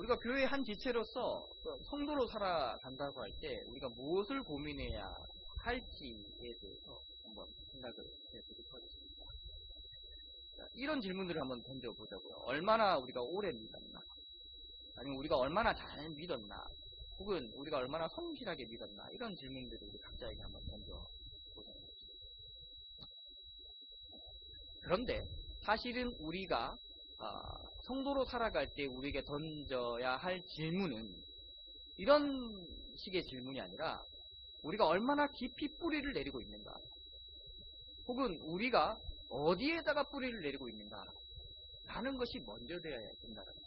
우리가 교회의 한 지체로서 성도로 살아간다고 할 때 우리가 무엇을 고민해야 할지에 대해서 한번 생각을 해보도록 하겠습니다. 이런 질문들을 한번 던져보자고요. 얼마나 우리가 오래 믿었나? 아니면 우리가 얼마나 잘 믿었나? 혹은 우리가 얼마나 성실하게 믿었나? 이런 질문들을 우리 각자에게 한번 던져보자고요. 그런데 사실은 우리가 성도로 살아갈 때 우리에게 던져야 할 질문은 이런 식의 질문이 아니라 우리가 얼마나 깊이 뿌리를 내리고 있는가, 혹은 우리가 어디에다가 뿌리를 내리고 있는가 라는 것이 먼저 되어야 된다는 거죠.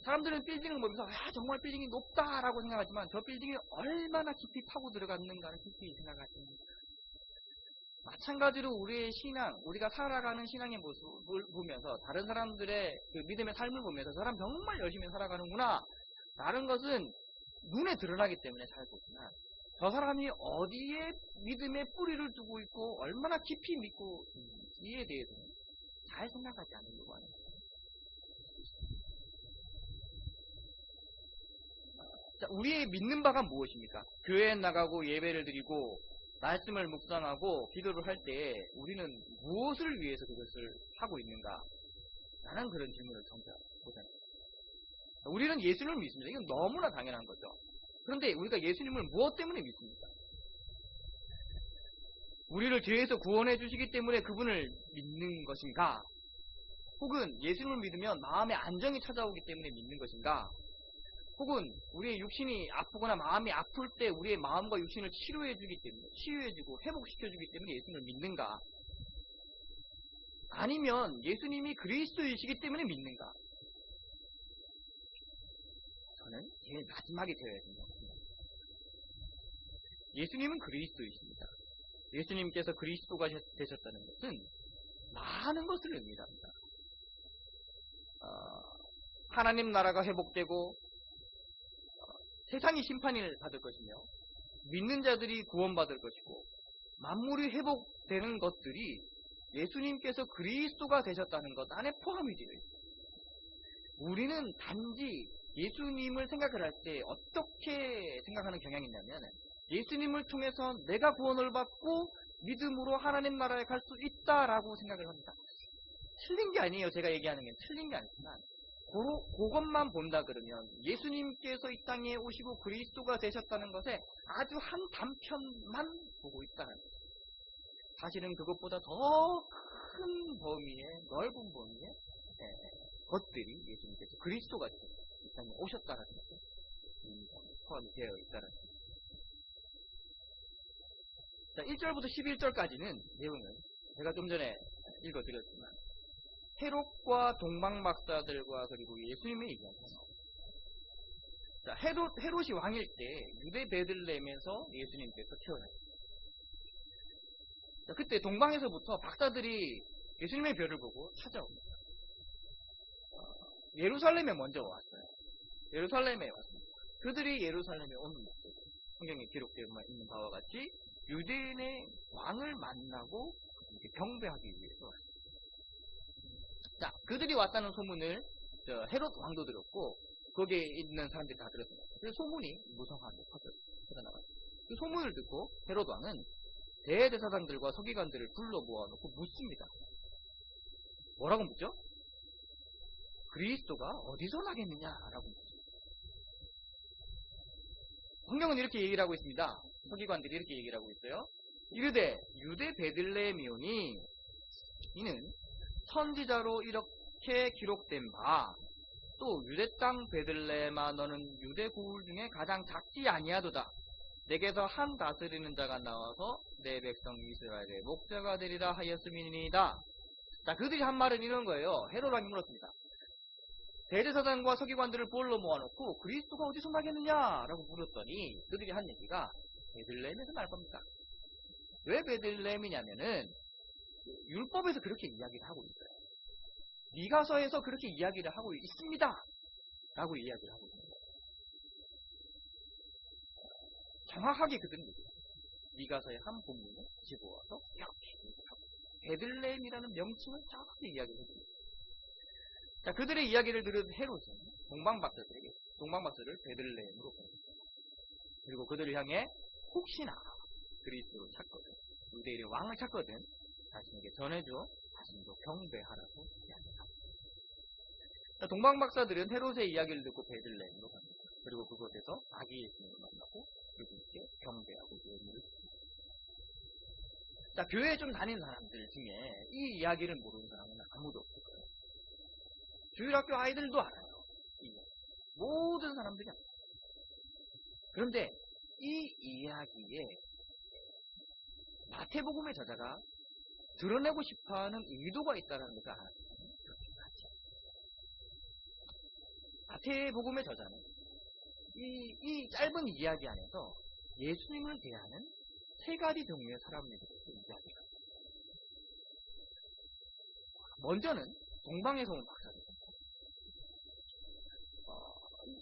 사람들은 빌딩을 보면서 정말 빌딩이 높다라고 생각하지만 저 빌딩이 얼마나 깊이 파고 들어갔는가를 깊이 생각하십니다. 마찬가지로 우리의 신앙, 우리가 살아가는 신앙의 모습을 보면서 다른 사람들의 그 믿음의 삶을 보면서 저 사람 정말 열심히 살아가는구나 라는 것은 눈에 드러나기 때문에 잘 보지만 저 사람이 어디에 믿음의 뿌리를 두고 있고 얼마나 깊이 믿고 있는지에 대해서는 잘 생각하지 않으려고 하는 거예요. 자, 우리의 믿는 바가 무엇입니까? 교회에 나가고 예배를 드리고 말씀을 묵상하고 기도를 할 때 우리는 무엇을 위해서 그것을 하고 있는가? 라는 그런 질문을 던져보자는 거예요. 우리는 예수님을 믿습니다. 이건 너무나 당연한 거죠. 그런데 우리가 예수님을 무엇 때문에 믿습니까? 우리를 죄에서 구원해 주시기 때문에 그분을 믿는 것인가? 혹은 예수님을 믿으면 마음의 안정이 찾아오기 때문에 믿는 것인가? 혹은 우리의 육신이 아프거나 마음이 아플 때 우리의 마음과 육신을 치료해주기 때문에, 치유해주고 회복시켜주기 때문에 예수님을 믿는가? 아니면 예수님이 그리스도이시기 때문에 믿는가? 저는 제일 마지막에 되어야 된다고 생각합니다. 예수님은 그리스도이십니다. 예수님께서 그리스도가 되셨다는 것은 많은 것을 의미합니다. 하나님 나라가 회복되고 세상이 심판을 받을 것이며 믿는 자들이 구원받을 것이고 만물이 회복되는 것들이 예수님께서 그리스도가 되셨다는 것 안에 포함이 되어 있습니다. 우리는 단지 예수님을 생각을 할 때 어떻게 생각하는 경향이 있냐면 예수님을 통해서 내가 구원을 받고 믿음으로 하나님 나라에 갈 수 있다라고 생각을 합니다. 틀린 게 아니에요. 제가 얘기하는 게 틀린 게 아니지만 그것만 본다 그러면 예수님께서 이 땅에 오시고 그리스도가 되셨다는 것에 아주 한 단편만 보고 있다는 거죠. 사실은 그것보다 더 큰 범위의, 넓은 범위의 것들이 예수님께서 그리스도가 이 땅에 오셨다는 것에 포함이 되어 있다는 거죠. 자, 1절부터 11절까지는 내용은 제가 좀 전에 읽어드렸지만 헤롯과 동방박사들과 그리고 예수님의 이야기입니다. 자, 헤롯이 왕일 때 유대 베들레헴에서 예수님께서 태어나셨습니다. 자, 그때 동방에서부터 박사들이 예수님의 별을 보고 찾아옵니다. 예루살렘에 먼저 왔어요. 예루살렘에 왔습니다. 그들이 예루살렘에 오는 목적, 성경에 기록되어 있는 바와 같이 유대인의 왕을 만나고 경배하기 위해서 왔습니다. 자, 그들이 왔다는 소문을 헤롯 왕도 들었고 거기에 있는 사람들이 다 들었습니다. 그래서 소문이 무성하게 퍼져나갔습니다. 그 소문을 듣고 헤롯 왕은 대제사장들과 서기관들을 불러 모아놓고 묻습니다. 뭐라고 묻죠? 그리스도가 어디서 나겠느냐라고 묻죠. 성경은 이렇게 얘기를 하고 있습니다. 서기관들이 이렇게 얘기를 하고 있어요. 이르되 유대 베들레헴이오니 이는 선지자로 이렇게 기록된 바 또 유대 땅 베들레헴아 너는 유대 고을 중에 가장 작지 아니하도다. 내게서 한 다스리는 자가 나와서 내 백성 이스라엘의 목자가 되리라 하였음이니이다. 자, 그들이 한 말은 이런 거예요. 헤롯 왕이 물었습니다. 대제사장과 서기관들을 불러 모아놓고 그리스도가 어디서 나겠느냐라고 물었더니 그들이 한 얘기가 베들레헴에서 날 겁니다. 왜 베들레헴이냐면은 율법에서 그렇게 이야기를 하고 있어요. 미가서에서 그렇게 이야기를 하고 있습니다. 라고 이야기를 하고 있습니다. 정확하게 그들은 미가서의 한 본문을 집어와서 이렇게 얘기하고 베들레헴이라는 명칭을 정확히 이야기를 해줍니다. 자, 그들의 이야기를 들은 헤롯은 동방박사들을 베들레헴으로 보냈습니다. 그리고 그들을 향해 혹시나 그리스도를 찾거든, 유대인의 왕을 찾거든 자신에게 전해줘 자신도 경배하라고 이야기합니다. 동방박사들은 헤롯의 이야기를 듣고 베들레헴으로 갑니다. 그리고 그곳에서 아기 예수님을 만나고 그분께 경배하고 예물을 드립니다. 자, 교회에 좀 다니는 사람들 중에 이 이야기를 모르는 사람은 아무도 없을 거예요. 주일학교 아이들도 알아요. 모든 사람들이 알아요. 그런데 이 이야기에 마태복음의 저자가 드러내고 싶어하는 의도가 있다는 것을 알았어요. 마태복음의 저자는 이 짧은 이야기 안에서 예수님을 대하는 세 가지 종류의 사람들에 대해서 이야기합니다. 먼저는 동방에서 온 박사들입니다.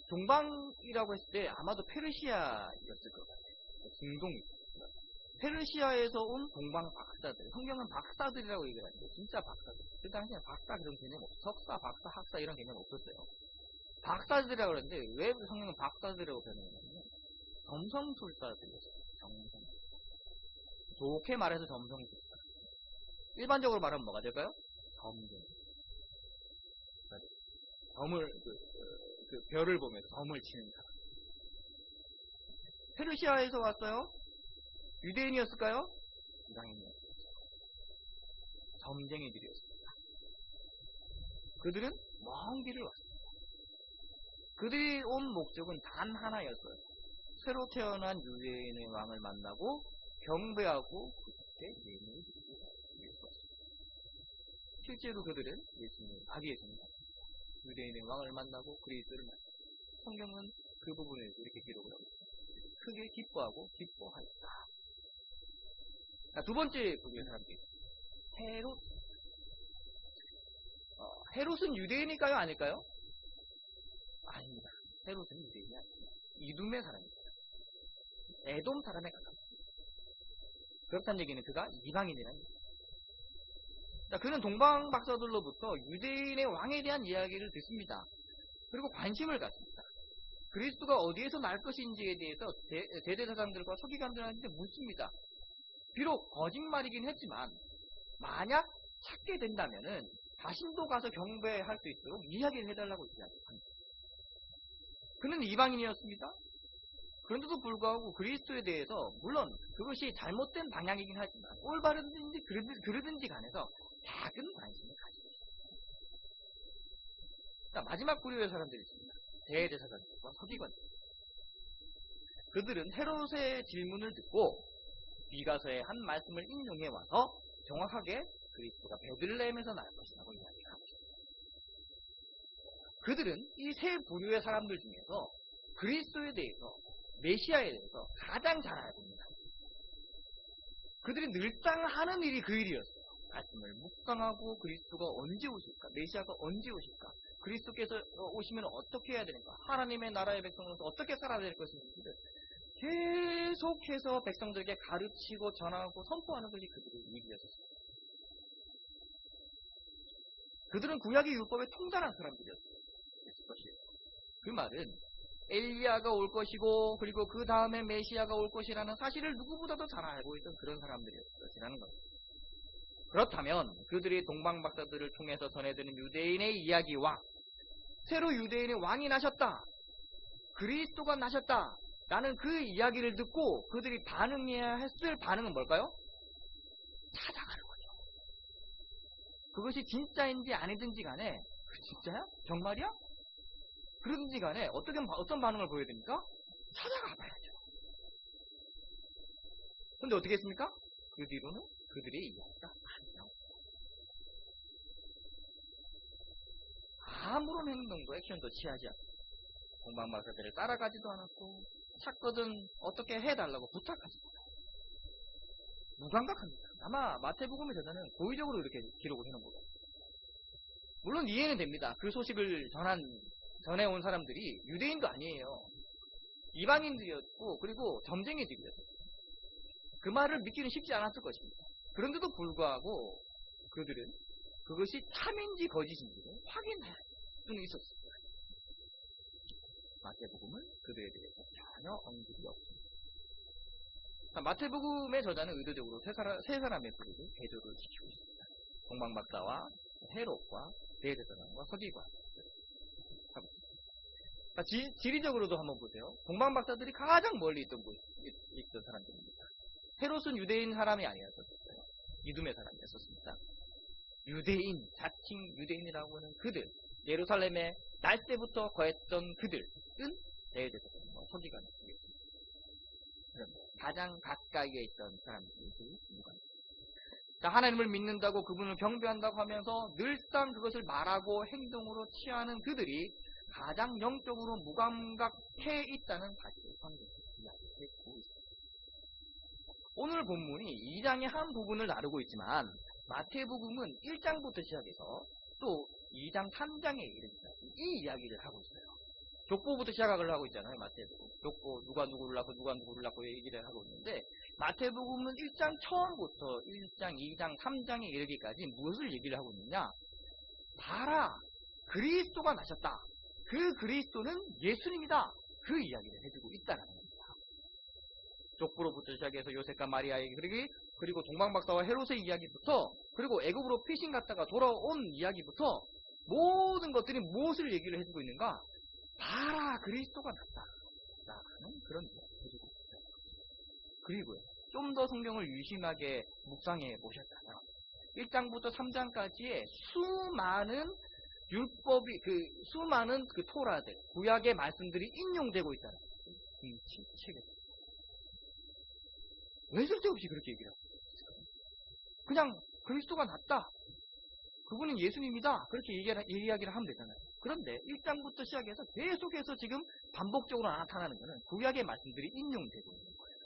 동방이라고 했을 때 아마도 페르시아였을 것 같아요. 중동이. 페르시아에서 온 동방 박사들. 성경은 박사들이라고 얘기를 하는데 진짜 박사들. 그 당시에 박사 그런 개념 없었어요. 석사, 박사, 학사 이런 개념 없었어요. 박사들이라고 그러는데 왜 성경은 박사들이라고 표현했냐면 점성술사들이었어요. 좋게 말해서 점성술사. 일반적으로 말하면 뭐가 될까요? 점쟁이. 점을 그 별을 보면서 점을 치는 사람. 페르시아에서 왔어요? 유대인이었을까요? 이방인이었어요. 점쟁이들이었습니다. 그들은 먼 길을 왔습니다. 그들이 온 목적은 단 하나였어요. 새로 태어난 유대인의 왕을 만나고 경배하고 그때 예물을 드리고 왔습니다. 실제로 그들은 아기 예수님을 만났습니다. 유대인의 왕을 만나고 그리스도를 만났습니다. 성경은 그 부분을 이렇게 기록을 하고 있습니다. 크게 기뻐하고 기뻐하였다. 자, 두 번째 부류의 사람들이 헤롯. 헤롯은 유대인일까요? 아닐까요? 아닙니다. 헤롯은 유대인이 아닙니다. 이둠의 사람입니다. 에돔 사람에 가깝습니다. 그렇다는 얘기는 그가 이방인이라는 얘기입니다. 자, 그는 동방 박사들로부터 유대인의 왕에 대한 이야기를 듣습니다. 그리고 관심을 갖습니다. 그리스도가 어디에서 날 것인지에 대해서 대대사장들과 서기관들한테 묻습니다. 비록 거짓말이긴 했지만 만약 찾게 된다면은 자신도 가서 경배할 수 있도록 이야기를 해달라고 이야기합니다. 그는 이방인이었습니다. 그런데도 불구하고 그리스도에 대해서 물론 그것이 잘못된 방향이긴 하지만 올바르든지 그러든지 간에서 작은 관심을 가지고 있습니다. 자, 마지막 부류의 사람들이 있습니다. 대제사장들과 서기관들. 그들은 헤롯의 질문을 듣고 미가서의 한 말씀을 인용해 와서 정확하게 그리스도가 베들레헴에서 날 것이라고 이야기하고 있습니다. 그들은 이 세 부류의 사람들 중에서 그리스도에 대해서, 메시아에 대해서 가장 잘 알고 있는 사람입니다. 그들이 늘상 하는 일이 그 일이었어요. 말씀을 묵상하고 그리스도가 언제 오실까? 메시아가 언제 오실까? 그리스도께서 오시면 어떻게 해야 되는가? 하나님의 나라의 백성으로서 어떻게 살아야 될 것인지를 계속해서 백성들에게 가르치고 전하고 선포하는 것이 그들의 일이었습니다. 그들은 구약의 율법에 통달한 사람들이었어요. 그 말은 엘리야가 올 것이고 그리고 그 다음에 메시아가 올 것이라는 사실을 누구보다도 잘 알고 있던 그런 사람들이었다는 겁니다. 그렇다면 그들이 동방박사들을 통해서 전해드는 유대인의 이야기와 새로 유대인의 왕이 나셨다, 그리스도가 나셨다 라는 그 이야기를 듣고 그들이 반응해야 했을 반응은 뭘까요? 찾아가는 거죠. 그것이 진짜인지 아니든지 간에 진짜야? 정말이야? 그러든지 간에 어떤 반응을 보여야 됩니까? 찾아가 봐야죠. 근데 어떻게 했습니까? 그 뒤로는 그들의 이야기가 안 나옵니다. 아무런 행동도 액션도 취하지 않고 동방박사들을 따라가지도 않았고 찾거든 어떻게 해달라고 부탁하지도 않아요. 무감각합니다. 아마 마태복음의 저자는 고의적으로 이렇게 기록을 해놓은 거예요. 물론 이해는 됩니다. 그 소식을 전해온 사람들이 유대인도 아니에요. 이방인들이었고 그리고 점쟁이들이었어요. 그 말을 믿기는 쉽지 않았을 것입니다. 그런데도 불구하고 그들은 그것이 참인지 거짓인지를 확인해야 해요. 수는 있었습니다. 마태복음은 그들에 대해서 전혀 언급이 없습니다. 마태복음의 저자는 의도적으로 세 사람의 부류를 대조를 시키고 있습니다. 동방박사와 헤롯과 대제사장과 서기관. 지리적으로도 한번 보세요. 동방박사들이 가장 멀리 있던 사람들입니다. 헤롯은 유대인 사람이 아니었었어요. 이두메 사람이었습니다. 유대인, 자칭 유대인이라고 하는 그들, 예루살렘에 날 때부터 거했던 그들은 대제사장과 서기관이었습니다. 가장 가까이에 있던 사람들이 누가 있습니다. 하나님을 믿는다고 그분을 경배한다고 하면서 늘상 그것을 말하고 행동으로 취하는 그들이 가장 영적으로 무감각해 있다는 사실을 성경에서 이야기하고 있습니다. 오늘 본문이 2장의 한 부분을 다루고 있지만 마태복음은 1장부터 시작해서 또 2장, 3장에 이르기까지 이 이야기를 하고 있어요. 족보부터 시작을 하고 있잖아요. 마태복음. 족보, 누가 누구를 낳고 누가 누구를 낳고 얘기를 하고 있는데 마태복음은 1장 처음부터 1장, 2장, 3장에 이르기까지 무엇을 얘기를 하고 있느냐? 봐라, 그리스도가 나셨다. 그 그리스도는 예수님이다. 그 이야기를 해주고 있다는 겁니다. 족보로부터 시작해서 요셉과 마리아의 그리고 동방박사와 헤롯의 이야기부터 그리고 애굽으로 피신 갔다가 돌아온 이야기부터 모든 것들이 무엇을 얘기를 해주고 있는가? 봐라, 그리스도가 났다. 라는 그런 이야기를 해주고 있다는 거죠. 그리고요, 좀 더 성경을 유심하게 묵상해 보셨다면 1장부터 3장까지의 수많은 율법이 수많은 토라들, 구약의 말씀들이 인용되고 있다는 것을 인치치게 됩니다. 왜 쓸데없이 그렇게 얘기를 하고 있어요? 그냥 그리스도가 낫다. 그분은 예수님이다. 그렇게 이야기를 하면 되잖아요. 그런데 1장부터 시작해서 계속해서 지금 반복적으로 나타나는 것은 구약의 말씀들이 인용되고 있는 거예요.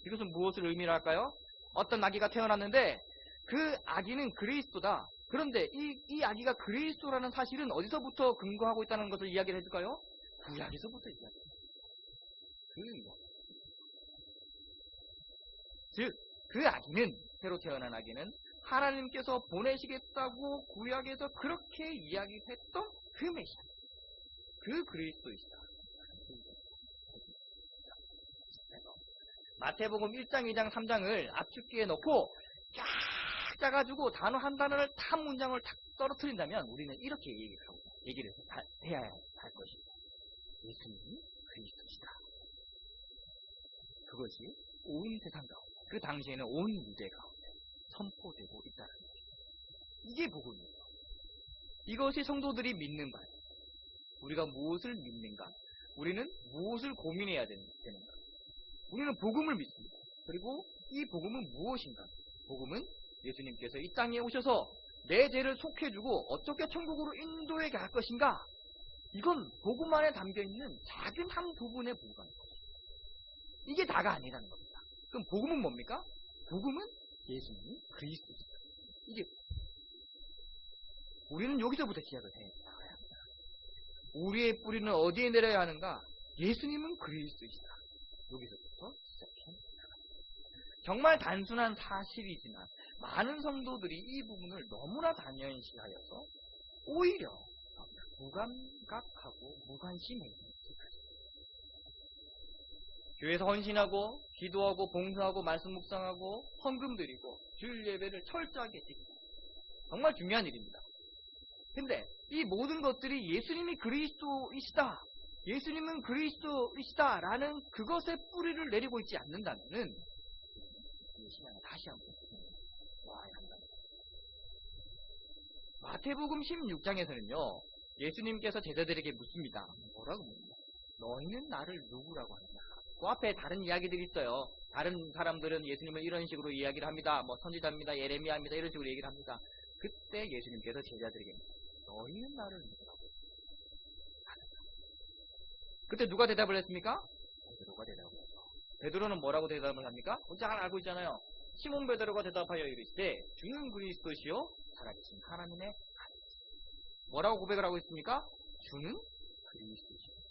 이것은 무엇을 의미를 할까요? 어떤 아기가 태어났는데 그 아기는 그리스도다. 그런데 이 아기가 그리스도라는 사실은 어디서부터 근거하고 있다는 것을 이야기를 해줄까요? 구약에서부터 이야기합니다. 즉, 그 아기는, 새로 태어난 아기는 하나님께서 보내시겠다고 구약에서 그렇게 이야기했던 그 메시아, 그 그리스도이시다. 마태복음 1장, 2장, 3장을 압축기에 넣고 쫙 짜가지고 단어 한 단어를 다 문장을 탁 떨어뜨린다면 우리는 이렇게 얘기를 해야 할 것입니다. 예수님이 그리스도시다. 그것이 온 세상 가운데, 그 당시에는 온 유대 가운데 선포되고 있다는 것입니다. 이게 복음이에요. 이것이 성도들이 믿는 바예요. 우리가 무엇을 믿는가? 우리는 무엇을 고민해야 되는가? 우리는 복음을 믿습니다. 그리고 이 복음은 무엇인가? 복음은 예수님께서 이 땅에 오셔서 내 죄를 속해주고 어떻게 천국으로 인도해 갈 것인가? 이건 복음 안에 담겨있는 작은 한 부분에 불과한 것입니다. 이게 다가 아니라는 겁니다. 그럼 복음은 뭡니까? 복음은 예수님이 그리스도입니다. 이게 우리는 여기서부터 시작을 해나가야 합니다. 우리의 뿌리는 어디에 내려야 하는가? 예수님은 그리스도이시다. 여기서부터 시작해 나갑니다. 정말 단순한 사실이지만 많은 성도들이 이 부분을 너무나 당연시하여서 오히려 무감각하고 무관심해 있는 것입니다. 교회에서 헌신하고 기도하고 봉사하고 말씀 묵상하고 헌금 드리고 주일 예배를 철저하게 지키고 정말 중요한 일입니다. 근데 이 모든 것들이 예수님이 그리스도이시다, 예수님은 그리스도이시다 라는 그것에 뿌리를 내리고 있지 않는다면은 이 신앙을 다시 한번 와야 한다. 마태복음 16장에서는요 예수님께서 제자들에게 묻습니다. 뭐라고 묻냐? 너희는 나를 누구라고 하느냐? 그 앞에 다른 이야기들이 있어요. 다른 사람들은 예수님을 이런 식으로 이야기를 합니다. 뭐 선지자입니다, 예레미야입니다, 이런 식으로 얘기를 합니다. 그때 예수님께서 제자들에게 너희는 나를 누구라고 하느냐? 그때 누가 대답을 했습니까? 베드로가 대답을 했죠. 베드로는 뭐라고 대답을 합니까? 잘 알고 있잖아요. 시몬 베드로가 대답하여 이르시되 주는 그리스도시요 살아계신 하나님의 아들이시다. 뭐라고 고백을 하고 있습니까? 주는 그리스도십니다.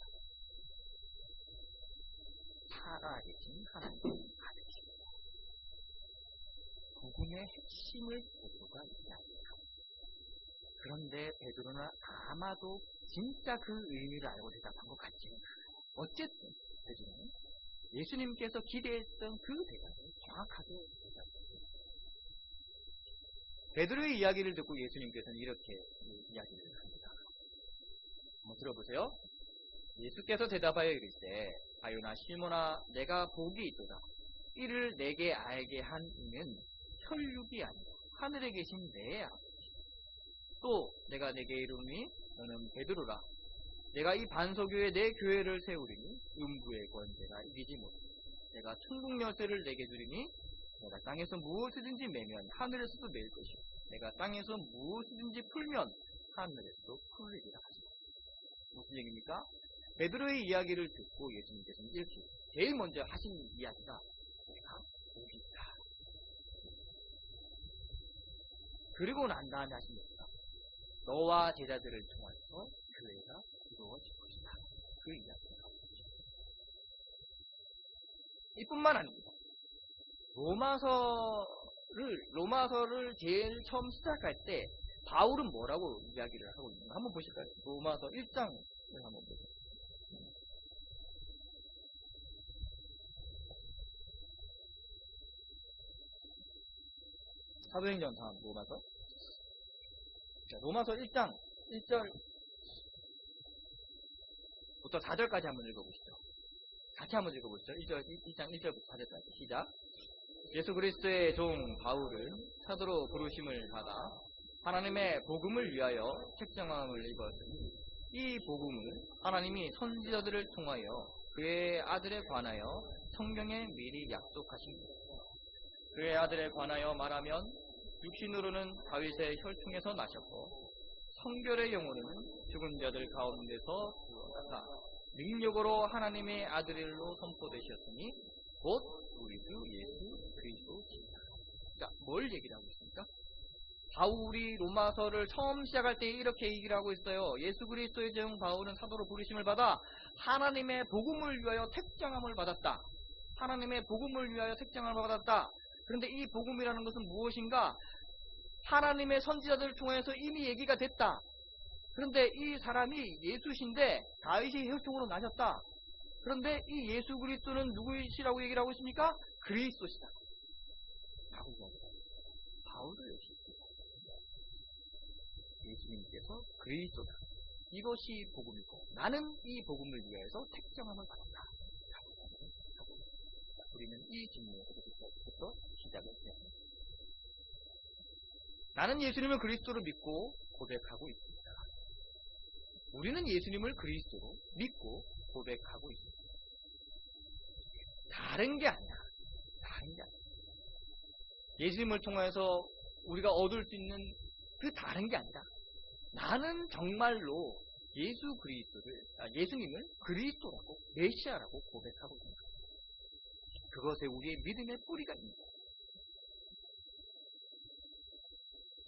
살아계신 하나님의 아들이십니다. 복음의 핵심을 베드로가 이야기합니다. 그런데 베드로는 아마도 진짜 그 의미를 알고 대답한 것 같지는 않아요. 어쨌든 베드로는 예수님께서 기대했던 그 대답을 정확하게 대답했어요. 베드로의 이야기를 듣고 예수님께서는 이렇게 이야기를 합니다. 한번 들어보세요. 예수께서 대답하여 이르시되 바요나 시몬아 내가 복이 있도다. 이를 내게 알게 한 이는 혈육이 아니라 하늘에 계신 내 아버지. 또 내가 내게 이르노니 너는 베드로라. 내가 이 반석위에 내 교회를 세우리니 음부의 권세가 이기지 못해. 내가 천국 열쇠를 내게 주리니 내가 땅에서 무엇이든지 매면 하늘에서도 매일 것이요 내가 땅에서 무엇이든지 풀면 하늘에서도 풀리리라 하시고. 무슨 얘기입니까? 베드로의 이야기를 듣고 예수님께서는 이렇게 제일 먼저 하신 이야기가 내가 복이 있다. 그리고 난 다음에 하신 겁니다. 너와 제자들을 통해서 교회가 이루어질 것이다. 그 이야기를 하고 있죠. 이뿐만 아닙니다. 로마서를 제일 처음 시작할 때 바울은 뭐라고 이야기를 하고 있는가 한번 보실까요? 로마서 1장을 한번 보세요. 사도행전 다음 로마서. 자, 로마서 1장 1절부터 4절까지 한번 읽어보시죠. 같이 한번 읽어보시죠. 1장 1절부터 4절까지 시작. 예수 그리스도의 종 바울은 사도로 부르심을 받아 하나님의 복음을 위하여 책정함을 입었으니 이 복음을 하나님이 선지자들을 통하여 그의 아들에 관하여 성경에 미리 약속하신 것. 그의 아들에 관하여 말하면 육신으로는 다윗의 혈통에서 나셨고 성결의 영으로는 죽은 자들 가운데서 구원하사 능력으로 하나님의 아들로 선포되셨으니 곧 우리 주 예수 그리스도시다. 자, 뭘 얘기를 하고 있습니까? 바울이 로마서를 처음 시작할 때 이렇게 얘기를 하고 있어요. 예수 그리스도의 종 바울은 사도로 부르심을 받아 하나님의 복음을 위하여 택정함을 받았다. 하나님의 복음을 위하여 택정함을 받았다. 그런데 이 복음이라는 것은 무엇인가? 하나님의 선지자들을 통해서 이미 얘기가 됐다. 그런데 이 사람이 예수신데 다윗의 혈통으로 나셨다. 그런데 이 예수 그리스도는 누구이시라고 얘기를 하고 있습니까? 그리스도시다. 라고 이야기합니다. 바울도 역시 예수님께서 그리스도다. 이것이 복음이고 나는 이 복음을 위해서 택정함을 받았다. 우리는 이 질문에서부터 시작을 해야 합니다. 나는 예수님을 그리스도로 믿고 고백하고 있습니다. 우리는 예수님을 그리스도로 믿고 고백하고 있습니다. 다른 게 아니야. 예수님을 통해서 우리가 얻을 수 있는 그 다른 게 아니라 나는 정말로 예수님을 그리스도라고 메시아라고 고백하고 있습니다. 그것에 우리의 믿음의 뿌리가 있습니다.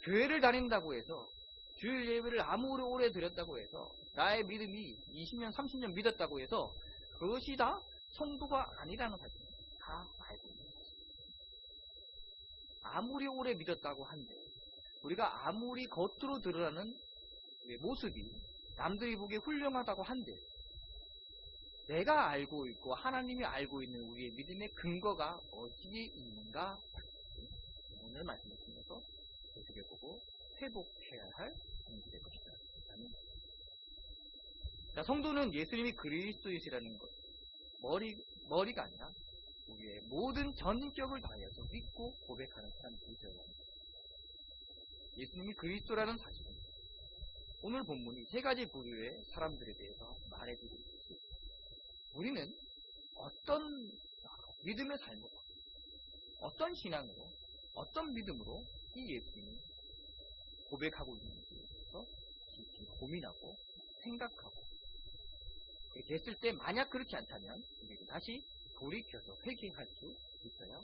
교회를 다닌다고 해서 주일 예배를 아무리 오래 드렸다고 해서 나의 믿음이 20년 30년 믿었다고 해서 그것이 다 성도가 아니라는 사실을 다 알고 있는 사실입니다. 아무리 오래 믿었다고 한데 우리가 아무리 겉으로 드러나는 모습이 남들이 보기에 훌륭하다고 한데 내가 알고 있고 하나님이 알고 있는 우리의 믿음의 근거가 어디에 있는가? 오늘 말씀을 통해서 되새겨보고 회복해야 할 문제될 것이다. 자, 성도는 예수님이 그리스도이시라는 것, 머리가 아니라 우리의 모든 전격을 다해서 믿고 고백하는 사람들이 되어야 합니다. 예수님이 그리스도라는 사실은 오늘 본문이 세 가지 부류의 사람들에 대해서 말해주고 있습니다. 우리는 어떤 믿음의 삶으로, 어떤 신앙으로, 어떤 믿음으로 이 예수님을 고백하고 있는지에 대해서 깊이 고민하고 생각하고 그렇게 했을 때 만약 그렇지 않다면 우리는 다시 돌이켜서 회개할 수 있어야